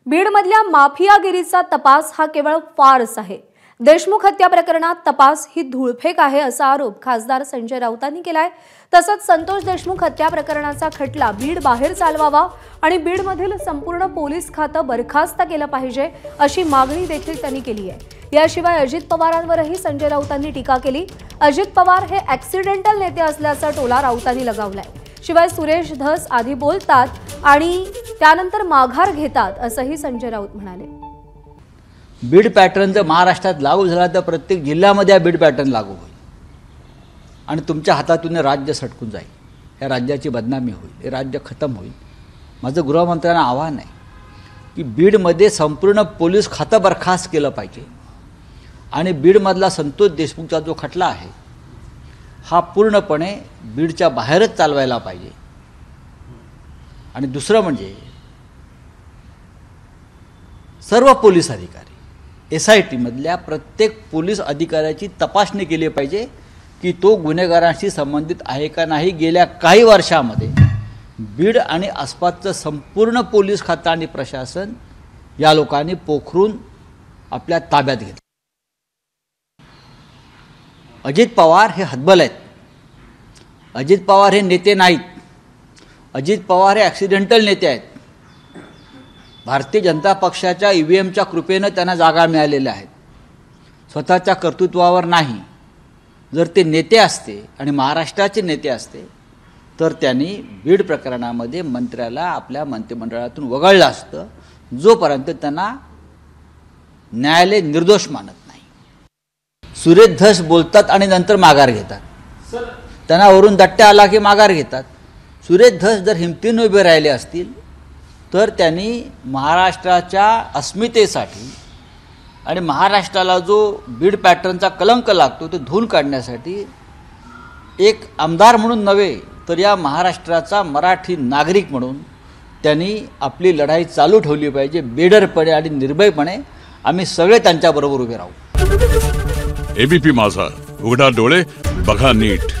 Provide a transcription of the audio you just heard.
बीडमधल्या माफियागिरीचा तपास हा केवळ फार्स आहे। देशमुख हत्या प्रकरणात तपास ही धूळफेक आहे असा आरोप खासदार संजय राऊतांनी केलाय। तसंच संतोष देशमुख हत्या प्रकरणाचा खटला बीड बाहेर चालवावा आणि बीडमधील संपूर्ण पोलीस खातं बरखास्त केलं पाहिजे अशी मागणी देखील त्यांनी केली आहे। याशिवाय अजित पवारांवरही संजय राऊतांनी टीका केली। अजित पवार हे ॲक्सिडेंटल नेते असल्याचा टोला राऊतांनी लगावलाय। शिवाय सुरेश धस आधी बोलतात आणि त्यानंतर माघार घेतात असंही संजय राऊत म्हणाले। बीड पॅटर्न जर महाराष्ट्रात लागू झाला तर प्रत्येक जिल्ह्यामध्ये बीड पॅटर्न लागू होईल आणि तुमच्या हातातून राज्य सटकून जाईल। या राज्याची बदनामी होईल, हे राज्य खतम होईल। माझं गृहमंत्र्यांना आव्हान आहे की बीडमध्ये संपूर्ण पोलीस खातं बरखास्त केलं पाहिजे आणि बीडमधला संतोष देशमुखचा जो खटला आहे हा पूर्णपणे बीडच्या बाहेरच चालवायला पाहिजे। आणि दुसरं म्हणजे सर्व पोलीस अधिकारी SIT मधल्या प्रत्येक पोलीस अधिकाऱ्याची तपासणी केली पाहिजे की तो गुन्हेगारांशी संबंधित आहे का नाही। गेल्या काही वर्षामध्ये बीड आणि आसपासचं संपूर्ण पोलीस खातं आणि प्रशासन या लोकांनी पोखरून आपल्या ताब्यात घेतलं। अजित पवार हे हतबल आहेत। अजित पवार हे नेते नाहीत। अजित पवार हे ॲक्सिडेंटल नेते आहेत। भारतीय जनता पक्षाच्या EVMच्या कृपेनं त्यांना जागा मिळालेल्या आहेत, स्वतःच्या कर्तृत्वावर नाही। जर ते नेते असते आणि महाराष्ट्राचे नेते असते तर त्यांनी बीड प्रकरणामध्ये मंत्र्याला आपल्या मंत्रिमंडळातून वगळलं असतं, जोपर्यंत त्यांना न्यायालय निर्दोष मानत नाही। सुरेश धस बोलतात आणि नंतर माघार घेतात। त्यांना वरून दट्ट्या आला की माघार घेतात। सुरेश धस जर हिमतीने उभे राहिले असतील तर त्यांनी महाराष्ट्राच्या अस्मितेसाठी आणि महाराष्ट्राला जो बीड पॅटर्नचा कलंक लागतो तो धुवून काढण्यासाठी एक आमदार म्हणून नव्हे तर या महाराष्ट्राचा मराठी नागरिक म्हणून त्यांनी आपली लढाई चालू ठेवली पाहिजे। बेडरपणे आणि निर्भयपणे आम्ही सगळे त्यांच्याबरोबर उभे राहू। ABP माझा, उघडा डोळे बघा नीट।